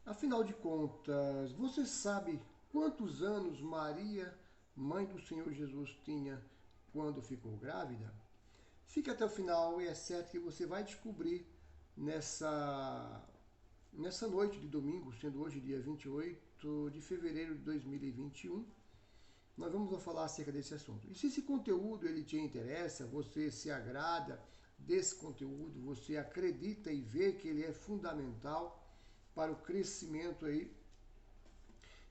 Afinal de contas, você sabe quantos anos Maria, mãe do Senhor Jesus, tinha quando ficou grávida? Fique até o final e é certo que você vai descobrir nessa noite de domingo, sendo hoje dia 28 de fevereiro de 2021, nós vamos falar acerca desse assunto. E se esse conteúdo ele te interessa, você se agrada desse conteúdo, você acredita e vê que ele é fundamental para o crescimento aí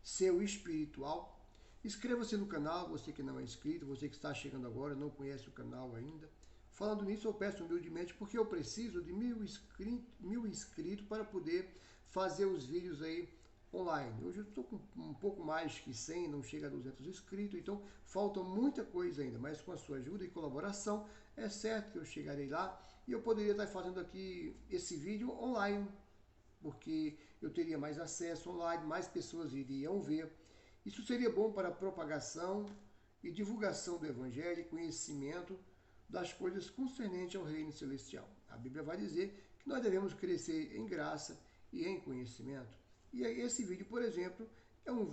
seu espiritual, inscreva-se no canal, você que não é inscrito, você que está chegando agora, não conhece o canal ainda. Falando nisso, eu peço humildemente porque eu preciso de 1.000 inscritos para poder fazer os vídeos aí online. Hoje eu estou com um pouco mais que 100, não chega a 200 inscritos, então falta muita coisa ainda, mas com a sua ajuda e colaboração, é certo que eu chegarei lá e eu poderia estar fazendo aqui esse vídeo online, porque eu teria mais acesso online, mais pessoas iriam ver. Isso seria bom para a propagação e divulgação do Evangelho e conhecimento das coisas concernentes ao reino celestial. A Bíblia vai dizer que nós devemos crescer em graça e em conhecimento. E esse vídeo, por exemplo, é um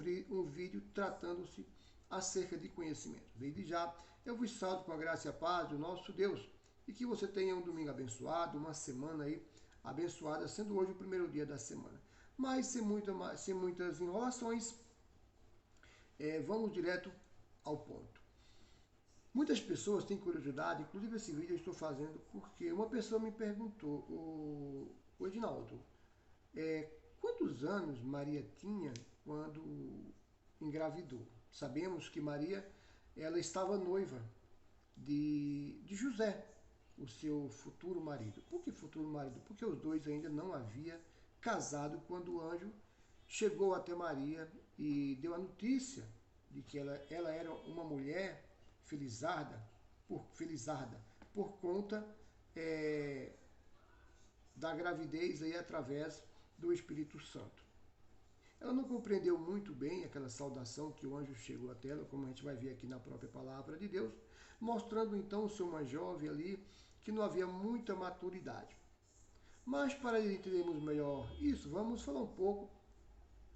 vídeo tratando-se acerca de conhecimento. Desde já, eu vos salvo com a graça e a paz do nosso Deus e que você tenha um domingo abençoado, uma semana aí abençoada, sendo hoje o primeiro dia da semana. Mas sem muitas enrolações, vamos direto ao ponto. Muitas pessoas têm curiosidade, inclusive esse vídeo eu estou fazendo porque uma pessoa me perguntou, o Edinaldo, quantos anos Maria tinha quando engravidou? Sabemos que Maria ela estava noiva de José, o seu futuro marido. Por que futuro marido? Porque os dois ainda não haviam casado quando o anjo chegou até Maria e deu a notícia de que ela era uma mulher por conta da gravidez aí através do Espírito Santo. Ela não compreendeu muito bem aquela saudação que o anjo chegou até ela, como a gente vai ver aqui na própria palavra de Deus, mostrando então ser uma jovem ali que não havia muita maturidade. Mas para entendermos melhor isso, vamos falar um pouco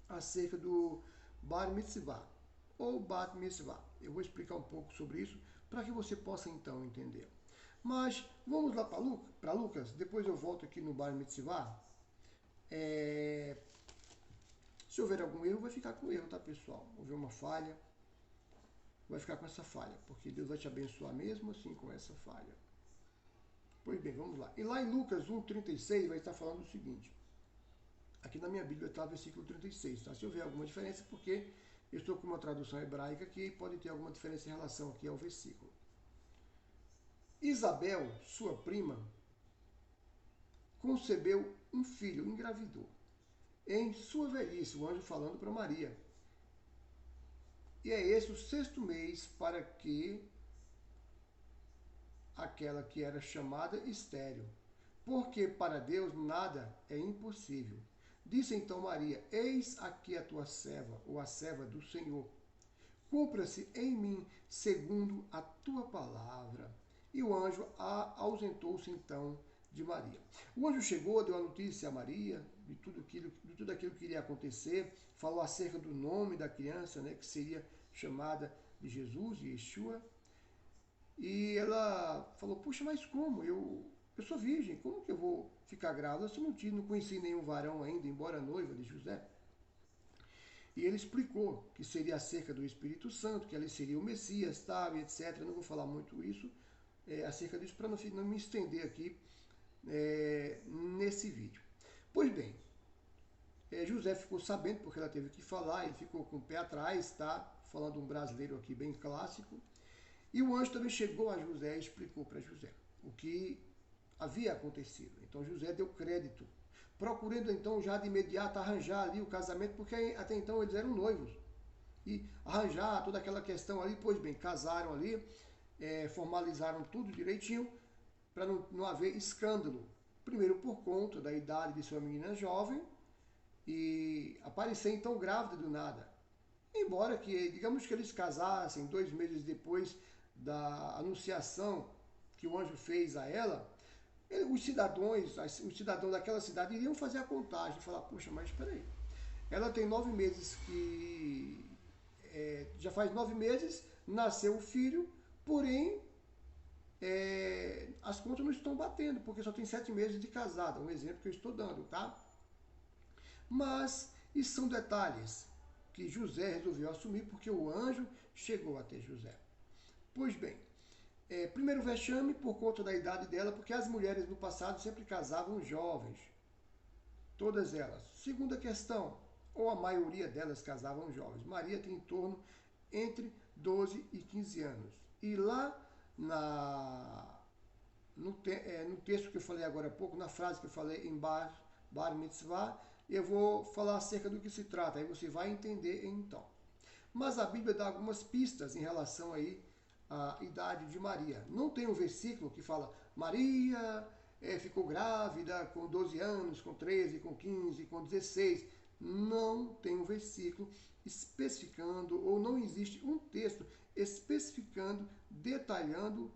acerca do Bar Mitzvah ou Bat Mitzvah. Eu vou explicar um pouco sobre isso para que você possa então entender. Mas vamos lá para Lucas, depois eu volto aqui no Bar Mitzvah. Se houver algum erro, vai ficar com erro, tá, pessoal? Houver uma falha, vai ficar com essa falha, porque Deus vai te abençoar mesmo assim com essa falha. Pois bem, vamos lá. E lá em Lucas 1,36 vai estar falando o seguinte. Aqui na minha Bíblia está o versículo 36, tá? Se houver alguma diferença, porque eu estou com uma tradução hebraica que pode ter alguma diferença em relação aqui ao versículo. Isabel, sua prima, concebeu um filho, engravidou. Em sua velhice, o anjo falando para Maria. E é esse o 6º mês para que aquela que era chamada estéril, porque para Deus nada é impossível. Disse então Maria, eis aqui a tua serva, ou a serva do Senhor. Cumpra-se em mim segundo a tua palavra. E o anjo ausentou-se então de Maria. O anjo chegou, deu a notícia a Maria de tudo aquilo que iria acontecer, falou acerca do nome da criança, né, que seria chamada de Jesus, de Yeshua. E ela falou, puxa, mas como? Eu sou virgem, como que eu vou ficar grávida? Eu não conheci nenhum varão ainda, embora noiva de José. E ele explicou que seria acerca do Espírito Santo, que ele seria o Messias, tal, etc. Eu não vou falar muito isso acerca disso para não me estender aqui nesse vídeo. Pois bem, José ficou sabendo, porque ela teve que falar, ele ficou com o pé atrás, tá? Falando um brasileiro aqui bem clássico. E o anjo também chegou a José e explicou para José o que havia acontecido. Então José deu crédito, procurando então já de imediato arranjar ali o casamento, porque até então eles eram noivos. E arranjar toda aquela questão ali, pois bem, casaram ali, formalizaram tudo direitinho, para não haver escândalo. Primeiro por conta da idade de sua menina jovem, e aparecer então grávida do nada. Embora que, digamos que eles casassem 2 meses depois da anunciação que o anjo fez a ela, os cidadãos daquela cidade iriam fazer a contagem e falar, poxa, mas espera aí, ela tem 9 meses que... já faz 9 meses, nasceu o filho, porém as contas não estão batendo, porque só tem 7 meses de casada, um exemplo que eu estou dando, tá? Mas isso são detalhes que José resolveu assumir porque o anjo chegou até José. Pois bem, primeiro vexame por conta da idade dela, porque as mulheres no passado sempre casavam jovens, todas elas. Segunda questão, ou a maioria delas casavam jovens. Maria tem em torno entre 12 e 15 anos. E lá no texto que eu falei agora há pouco, na frase que eu falei em Bar Mitzvah, eu vou falar acerca do que se trata, aí você vai entender então. Mas a Bíblia dá algumas pistas em relação aí à idade de Maria. Não tem um versículo que fala Maria ficou grávida com 12 anos, com 13, com 15, com 16. Não tem um versículo especificando, ou não existe um texto especificando, detalhando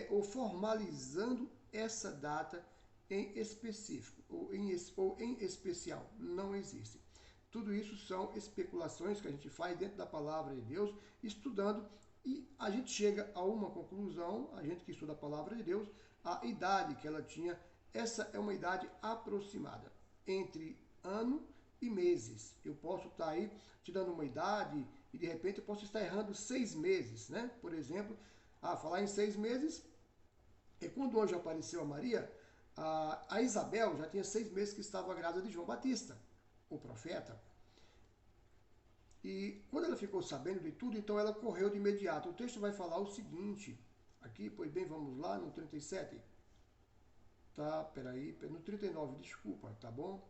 ou formalizando essa data em específico ou em especial. Não existe. Tudo isso são especulações que a gente faz dentro da palavra de Deus, estudando, e a gente chega a uma conclusão, a gente que estuda a palavra de Deus, a idade que ela tinha, essa é uma idade aproximada, entre ano e meses. Eu posso estar aí te dando uma idade e de repente eu posso estar errando 6 meses, né? Por exemplo, falar em 6 meses, quando o anjo apareceu a Maria, a Isabel já tinha 6 meses que estava grávida de João Batista, o profeta. E quando ela ficou sabendo de tudo, então ela correu de imediato. O texto vai falar o seguinte, aqui, pois bem, vamos lá, no 37. Tá, peraí, no 39, desculpa, tá bom?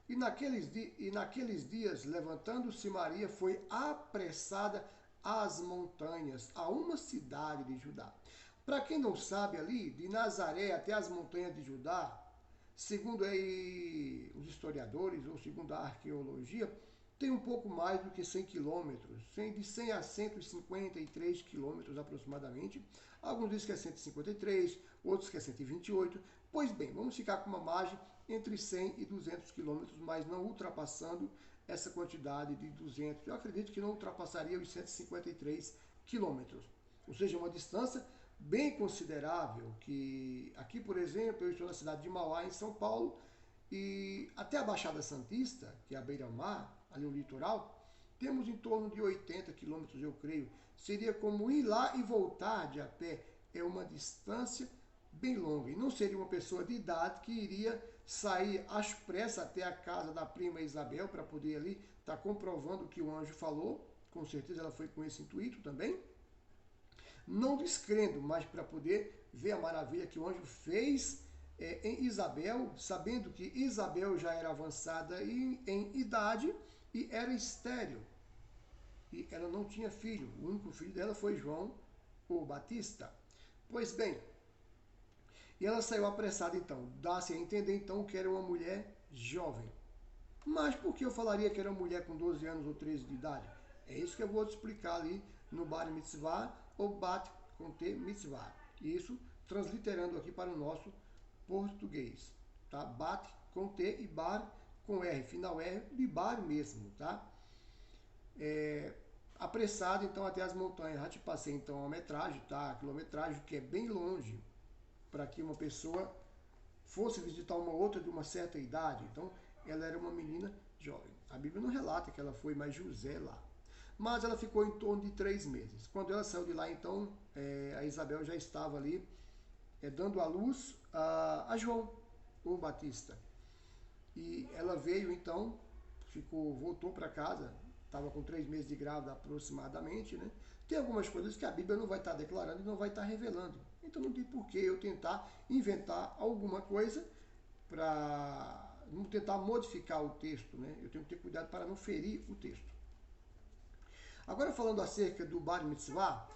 E naqueles dias, levantando-se Maria, foi apressada às montanhas, a uma cidade de Judá. Para quem não sabe, ali, de Nazaré até as montanhas de Judá, segundo aí os historiadores, ou segundo a arqueologia, tem um pouco mais do que 100 quilômetros, de 100 a 153 quilômetros aproximadamente. Alguns dizem que é 153, outros que é 128. Pois bem, vamos ficar com uma margem entre 100 e 200 quilômetros, mas não ultrapassando essa quantidade de 200. Eu acredito que não ultrapassaria os 153 quilômetros. Ou seja, uma distância bem considerável, que aqui, por exemplo, eu estou na cidade de Mauá, em São Paulo, e até a Baixada Santista, que é a beira-mar, ali o litoral, temos em torno de 80 quilômetros, eu creio. Seria como ir lá e voltar de a pé. É uma distância bem longa. E não seria uma pessoa de idade que iria sair às pressas até a casa da prima Isabel para poder ali estar comprovando o que o anjo falou. Com certeza ela foi com esse intuito também. Não descrendo, mas para poder ver a maravilha que o anjo fez em Isabel, sabendo que Isabel já era avançada em idade e era estéril. E ela não tinha filho. O único filho dela foi João, o Batista. Pois bem, e ela saiu apressada então. Dá-se a entender então que era uma mulher jovem. Mas por que eu falaria que era uma mulher com 12 anos ou 13 de idade? É isso que eu vou te explicar ali no Bar Mitzvah ou Bat com T Mitzvah. Isso transliterando aqui para o nosso português. Tá? Bat com T e Bar com R, final R, de bar mesmo, tá? Apressado então até as montanhas. Já te passei então a metragem, tá? A quilometragem, que é bem longe para que uma pessoa fosse visitar uma outra de uma certa idade. Então, ela era uma menina jovem. A Bíblia não relata que ela foi mais José lá. Mas ela ficou em torno de 3 meses. Quando ela saiu de lá, então, a Isabel já estava ali dando à luz a João, o Batista. E ela veio, então, voltou para casa, estava com 3 meses de grávida aproximadamente, né? Tem algumas coisas que a Bíblia não vai estar declarando e não vai estar revelando. Então não tem por que eu tentar inventar alguma coisa para não tentar modificar o texto, né? Eu tenho que ter cuidado para não ferir o texto. Agora falando acerca do Bar Mitzvah,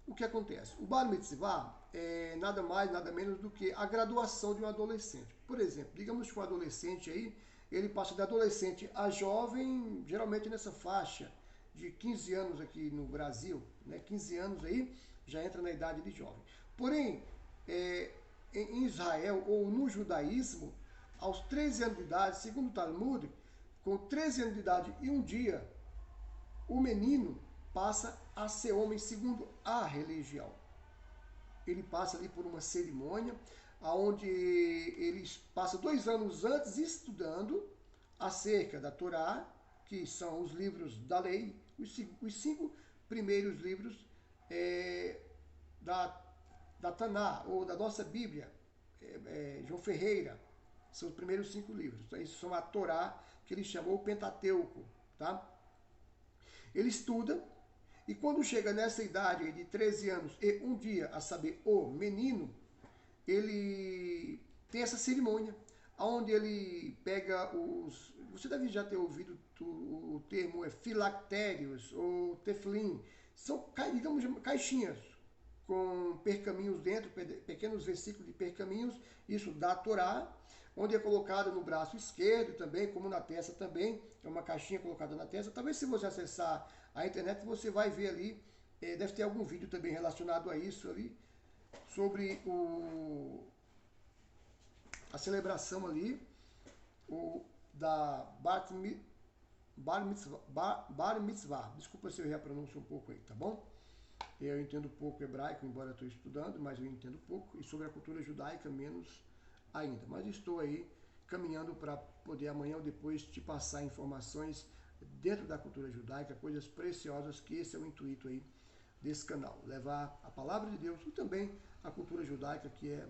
o que acontece? O Bar Mitzvah é nada mais, nada menos do que a graduação de um adolescente. Por exemplo, digamos que um adolescente aí, ele passa de adolescente a jovem, geralmente nessa faixa de 15 anos aqui no Brasil, né? 15 anos aí já entra na idade de jovem. Porém, em Israel ou no judaísmo, aos 13 anos de idade, segundo o Talmud, com 13 anos de idade e um dia, o menino passa a ser homem segundo a religião. Ele passa ali por uma cerimônia, onde ele passa 2 anos antes estudando acerca da Torá, que são os livros da lei, os 5 primeiros livros da Taná, ou da nossa Bíblia, João Ferreira, são os primeiros 5 livros. Então, isso são a Torá, que ele chamou o Pentateuco. Tá? Ele estuda, e quando chega nessa idade de 13 anos e um dia, a saber, o menino, ele tem essa cerimônia, onde ele pega os... Você deve já ter ouvido o termo filactérios ou teflim. São, digamos, caixinhas com pergaminhos dentro, pequenos versículos de pergaminhos, isso da Torá, onde é colocado no braço esquerdo também, como na testa também, é uma caixinha colocada na testa. Talvez se você acessar a internet, você vai ver ali, deve ter algum vídeo também relacionado a isso ali, sobre a celebração ali, da Bar Mitzvah. Desculpa se eu errei a pronúncia um pouco aí, tá bom? Eu entendo pouco hebraico, embora eu estou estudando, mas eu entendo pouco, e sobre a cultura judaica menos ainda. Mas estou aí caminhando para poder amanhã ou depois te passar informações dentro da cultura judaica, coisas preciosas, que esse é o intuito aí desse canal. Levar a palavra de Deus e também a cultura judaica, que é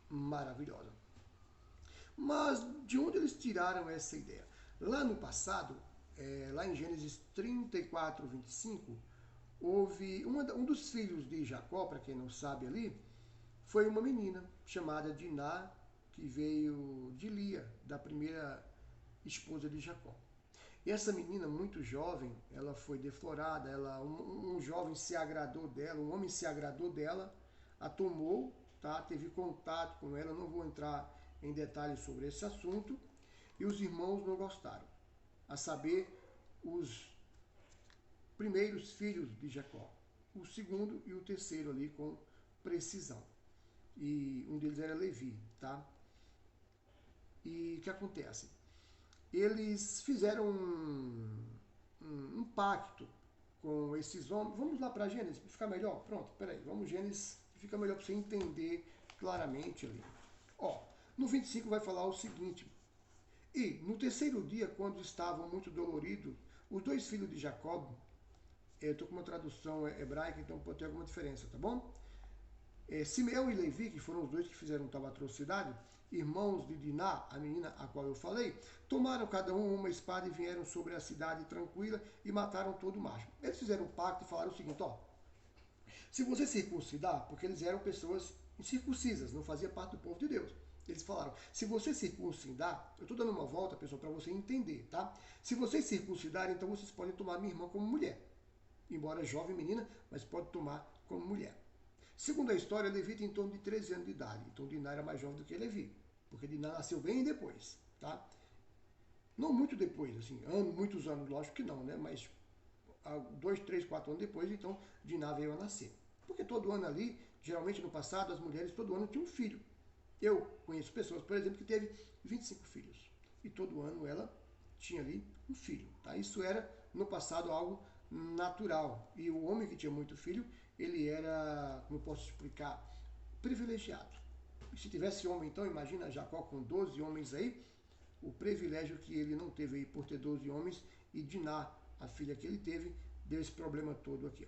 maravilhosa. Mas de onde eles tiraram essa ideia? Lá no passado, lá em Gênesis 34, 25, houve um dos filhos de Jacó, para quem não sabe ali, foi uma menina chamada Diná, que veio de Lia, da primeira esposa de Jacó. E essa menina, muito jovem, ela foi deflorada, um jovem se agradou dela, um homem se agradou dela, a tomou, tá? Teve contato com ela, não vou entrar em detalhes sobre esse assunto, e os irmãos não gostaram, a saber, os primeiros filhos de Jacó, o segundo e o terceiro ali com precisão. E um deles era Levi, tá? E o que acontece? Eles fizeram um pacto com esses homens. Vamos lá para Gênesis, para ficar melhor? Pronto, peraí, vamos Gênesis, fica melhor para você entender claramente ali. Ó, no 25 vai falar o seguinte: e no terceiro dia, quando estavam muito doloridos, os 2 filhos de Jacó, eu estou com uma tradução hebraica, então pode ter alguma diferença, tá bom? Simeão e Levi, que foram os 2 que fizeram tal atrocidade, irmãos de Diná, a menina a qual eu falei, tomaram cada um uma espada e vieram sobre a cidade tranquila e mataram todo o macho. Eles fizeram um pacto e falaram o seguinte: ó, se você circuncidar, porque eles eram pessoas incircuncisas, não fazia parte do povo de Deus. Eles falaram: se você circuncidar, eu estou dando uma volta, pessoal, para você entender, tá? Se vocês circuncidarem, então vocês podem tomar minha irmã como mulher. Embora jovem menina, mas pode tomar como mulher. Segundo a história, Levi tem em torno de 13 anos de idade. Então Diná era mais jovem do que Levi, porque Diná nasceu bem depois, tá? Não muito depois, assim, muitos anos, lógico que não, né? Mas 2, 3, 4 anos depois, então Diná veio a nascer. Porque todo ano ali, geralmente no passado, as mulheres todo ano tinham um filho. Eu conheço pessoas, por exemplo, que teve 25 filhos. E todo ano ela tinha ali um filho, tá? Isso era, no passado, algo natural. E o homem que tinha muito filho, ele era, como eu posso explicar, privilegiado. E se tivesse homem, então, imagina Jacó com 12 homens aí, o privilégio que ele não teve aí por ter 12 homens, e Diná, a filha que ele teve, deu esse problema todo aqui.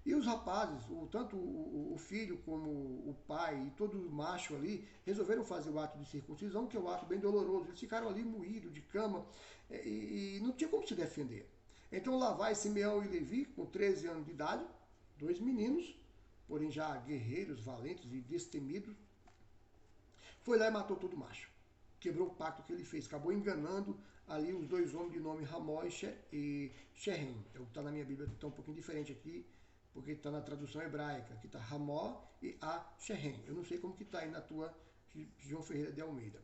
E os rapazes, tanto o filho como o pai e todo o macho ali, resolveram fazer o ato de circuncisão, que é um ato bem doloroso. Eles ficaram ali moídos de cama e não tinha como se defender. Então lá vai Simeão e Levi, com 13 anos de idade, 2 meninos, porém já guerreiros, valentes e destemidos, foi lá e matou todo macho. Quebrou o pacto que ele fez, acabou enganando ali os 2 homens de nome Ramó e Sherem. É o que está na minha Bíblia, está um pouquinho diferente aqui, porque está na tradução hebraica. Aqui está Ramó e a Sherem. Eu não sei como que está aí na tua João Ferreira de Almeida.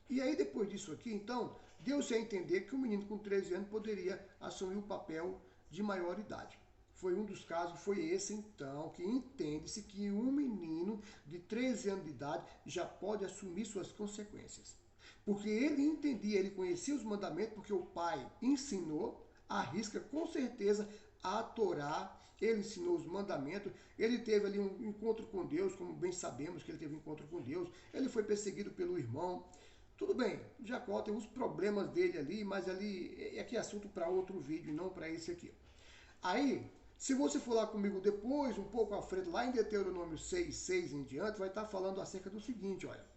E aí depois disso aqui, então, deu-se a entender que um menino com 13 anos poderia assumir o papel de maioridade. Foi um dos casos, foi esse então, que entende-se que um menino de 13 anos de idade já pode assumir suas consequências. porque ele entendia, ele conhecia os mandamentos, porque o pai ensinou, arrisca com certeza a Torá, ele ensinou os mandamentos, ele teve ali um encontro com Deus, como bem sabemos que ele teve um encontro com Deus, ele foi perseguido pelo irmão. Tudo bem, Jacó tem os problemas dele ali, mas ali é aqui assunto para outro vídeo, não para esse aqui. Aí, se você for lá comigo depois, um pouco à frente, lá em Deuteronômio 6 em diante, vai estar falando acerca do seguinte, olha.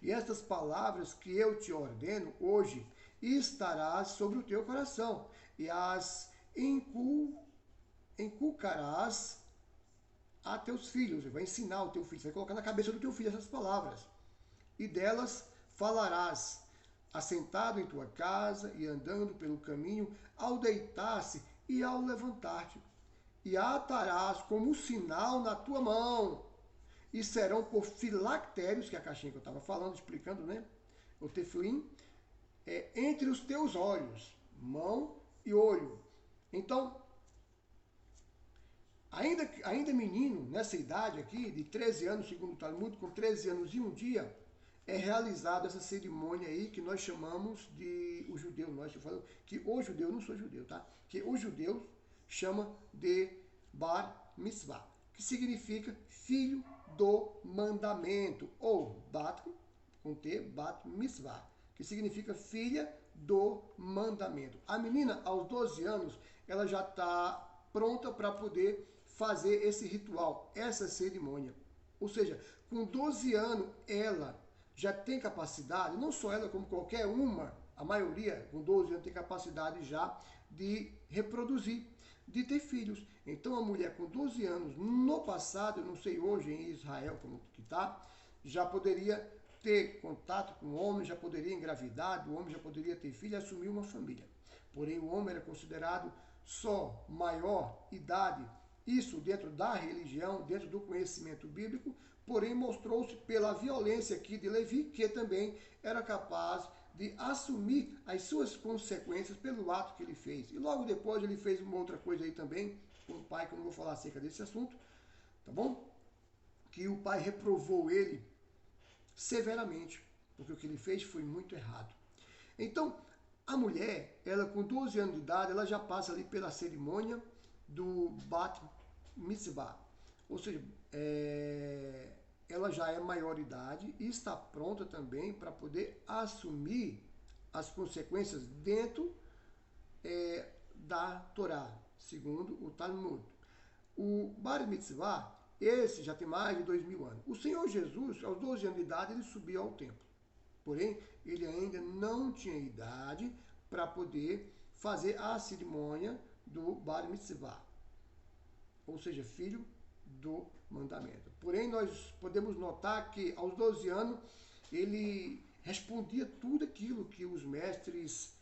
E estas palavras que eu te ordeno hoje estarás sobre o teu coração, e as inculcarás a teus filhos. Vai ensinar o teu filho, você vai colocar na cabeça do teu filho essas palavras. E delas falarás, assentado em tua casa e andando pelo caminho, ao deitar-se e ao levantar-te. E atarás como sinal na tua mão, e serão por filactérios, que é a caixinha que eu estava falando, explicando, né? O tefilim, entre os teus olhos, mão e olho. Então, ainda menino, nessa idade aqui, de 13 anos, segundo o Talmud, com 13 anos e um dia, é realizada essa cerimônia aí que nós chamamos de, o judeu, nós falamos que o judeu, não sou judeu, tá? Que o judeu chama de Bar Mitzvah, que significa filho do mandamento, ou Bat, com T, Bat Mitzvah, que significa filha do mandamento. A menina, aos 12 anos, ela já está pronta para poder fazer esse ritual, essa cerimônia. Ou seja, com 12 anos, ela já tem capacidade, não só ela, como qualquer uma, a maioria com 12 anos tem capacidade já de reproduzir, de ter filhos. Então a mulher com 12 anos, no passado, eu não sei hoje em Israel como que está, já poderia ter contato com o homem, já poderia engravidar, o homem já poderia ter filho e assumir uma família. Porém o homem era considerado só maior idade, isso dentro da religião, dentro do conhecimento bíblico, porém mostrou-se pela violência aqui de Levi, que também era capaz de assumir as suas consequências pelo ato que ele fez. E logo depois ele fez uma outra coisa aí também, com o pai, que eu não vou falar acerca desse assunto, tá bom? Que o pai reprovou ele severamente, porque o que ele fez foi muito errado. Então, a mulher, ela com 12 anos de idade, ela já passa ali pela cerimônia do Bat Mitzvah. Ou seja, ela já é maioridade e está pronta também para poder assumir as consequências dentro da Torá, segundo o Talmud. O Bar Mitzvah, esse já tem mais de 2000 anos. O Senhor Jesus, aos 12 anos de idade, ele subiu ao templo. Porém, ele ainda não tinha idade para poder fazer a cerimônia do Bar Mitzvah. Ou seja, filho do mandamento. Porém, nós podemos notar que aos 12 anos ele respondia tudo aquilo que os mestres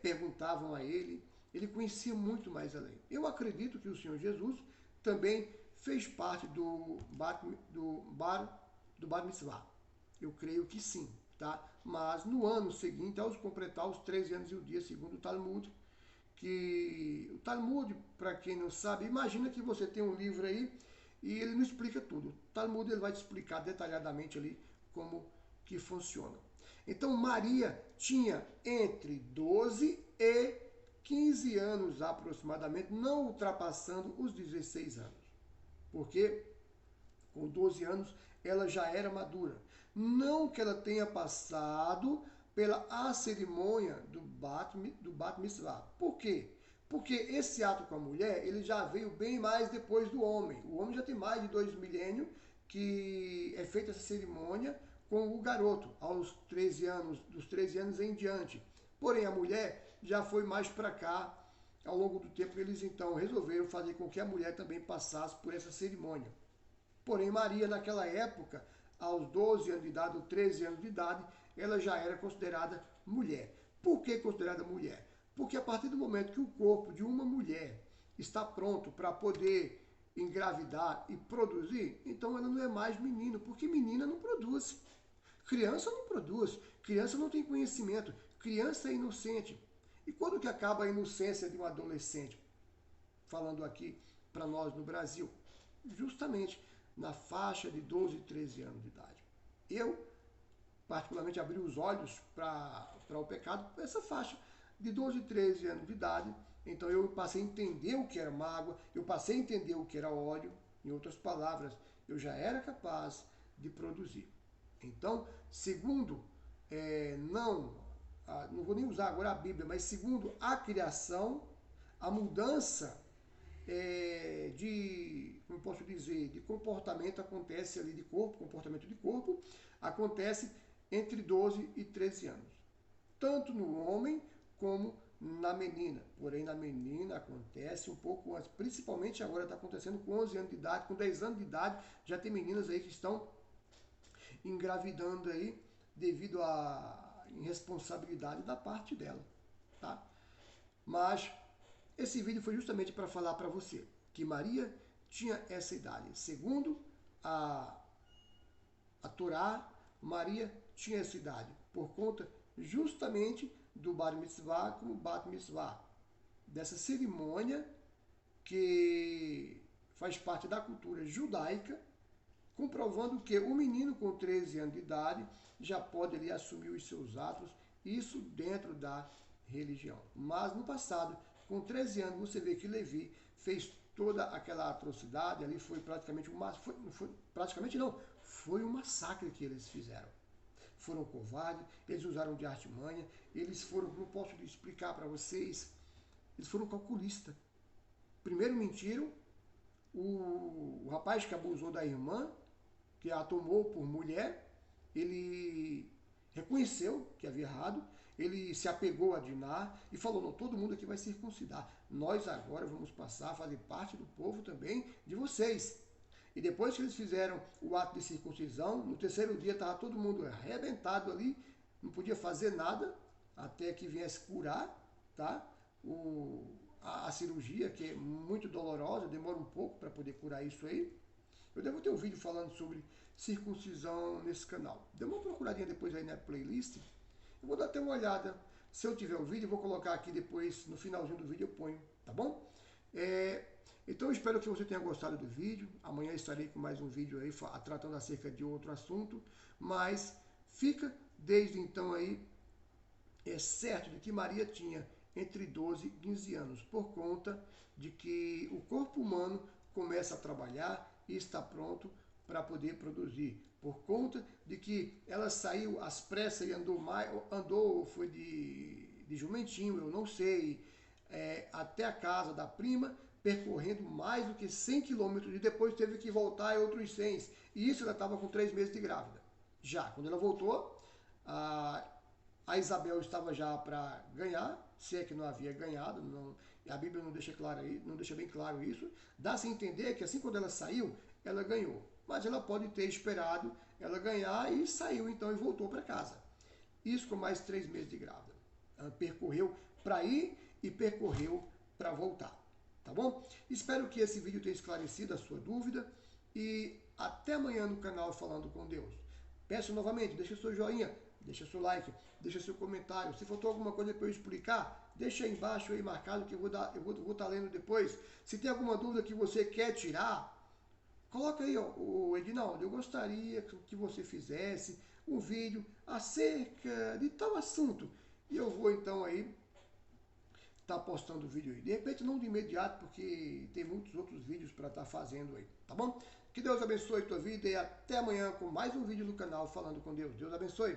perguntavam a ele. Ele conhecia muito mais além. Eu acredito que o Senhor Jesus também fez parte do Bar Mitzvah. Eu creio que sim, tá? Mas no ano seguinte, ao completar os 13 anos e o dia, segundo o Talmud, que o Talmud, para quem não sabe, imagina que você tem um livro aí e ele não explica tudo. O Talmud ele vai te explicar detalhadamente ali como que funciona. Então Maria tinha entre 12 e 15 anos aproximadamente, não ultrapassando os 16 anos. Porque com 12 anos ela já era madura. Não que ela tenha passado pela cerimônia do Bat Mitzvah. Por quê? Porque esse ato com a mulher, ele já veio bem mais depois do homem. O homem já tem mais de 2 milênios que é feita essa cerimônia com o garoto, aos 13 anos, dos 13 anos em diante. Porém, a mulher já foi mais para cá, ao longo do tempo, eles então resolveram fazer com que a mulher também passasse por essa cerimônia. Porém, Maria, naquela época, aos 12 anos de idade, ou 13 anos de idade, ela já era considerada mulher. Por que considerada mulher? Porque a partir do momento que o corpo de uma mulher está pronto para poder engravidar e produzir, então ela não é mais menino, porque menina não produz. Criança não produz, criança não tem conhecimento, criança é inocente. E quando que acaba a inocência de um adolescente? Falando aqui para nós no Brasil, justamente na faixa de 12, 13 anos de idade. Eu particularmente abrir os olhos para o pecado, essa faixa de 12, 13 anos de idade. Então eu passei a entender o que era mágoa, eu passei a entender o que era ódio. Em outras palavras, eu já era capaz de produzir. Então, segundo, não vou nem usar agora a Bíblia, mas segundo a criação, a mudança como posso dizer, de comportamento acontece ali, comportamento de corpo, acontece entre 12 e 13 anos. Tanto no homem como na menina. Porém, na menina acontece um pouco antes. Principalmente agora está acontecendo com 11 anos de idade, com 10 anos de idade, já tem meninas aí que estão engravidando aí devido à irresponsabilidade da parte dela, tá? Mas esse vídeo foi justamente para falar para você que Maria tinha essa idade. Segundo a Torá, Maria tinha essa idade por conta justamente do Bar Mitzvah como Bat Mitzvah, dessa cerimônia que faz parte da cultura judaica, comprovando que o menino com 13 anos de idade já pode ali assumir os seus atos, isso dentro da religião. Mas no passado, com 13 anos, você vê que Levi fez toda aquela atrocidade, ali foi praticamente foi um massacre que eles fizeram. Foram covardes, eles usaram de artimanha, eles foram, não posso explicar para vocês, eles foram calculistas. Primeiro mentiram, o rapaz que abusou da irmã, que a tomou por mulher, ele reconheceu que havia errado, ele se apegou a Diná e falou, não, todo mundo aqui vai circuncidar. Nós agora vamos passar a fazer parte do povo também de vocês. E depois que eles fizeram o ato de circuncisão, no terceiro dia estava todo mundo arrebentado ali, não podia fazer nada, até que viesse curar, tá? A cirurgia, que é muito dolorosa, demora um pouco para poder curar isso aí. Eu devo ter um vídeo falando sobre circuncisão nesse canal. Dê uma procuradinha depois aí na playlist. Eu vou dar até uma olhada. Se eu tiver o vídeo, eu vou colocar aqui depois, no finalzinho do vídeo eu ponho, tá bom? Então eu espero que você tenha gostado do vídeo. Amanhã estarei com mais um vídeo aí tratando acerca de outro assunto. Mas fica desde então aí certo de que Maria tinha entre 12 e 15 anos, por conta de que o corpo humano começa a trabalhar e está pronto para poder produzir. Por conta de que ela saiu às pressas e foi de jumentinho, eu não sei, até a casa da prima, percorrendo mais do que 100 quilômetros e depois teve que voltar e outros 100. E isso ela estava com 3 meses de grávida. Já, quando ela voltou, a Isabel estava já para ganhar, se é que não havia ganhado, a Bíblia não deixa claro aí, não deixa bem claro isso. Dá-se a entender que assim quando ela saiu, ela ganhou. Mas ela pode ter esperado ela ganhar e saiu então e voltou para casa. Isso com mais 3 meses de grávida. Ela percorreu para ir e percorreu para voltar. Tá bom? Espero que esse vídeo tenha esclarecido a sua dúvida e até amanhã no canal Falando com Deus. Peço novamente, deixa seu joinha, deixa seu like, deixa seu comentário. Se faltou alguma coisa para eu explicar, deixa aí embaixo aí marcado que eu vou estar lendo depois. Se tem alguma dúvida que você quer tirar, coloca aí, ó, o Edinaldo, eu gostaria que você fizesse um vídeo acerca de tal assunto. E eu vou então aí estar postando o vídeo aí. De repente não de imediato, porque tem muitos outros vídeos para estar fazendo aí, tá bom? Que Deus abençoe a tua vida e até amanhã com mais um vídeo no canal Falando com Deus. Deus abençoe.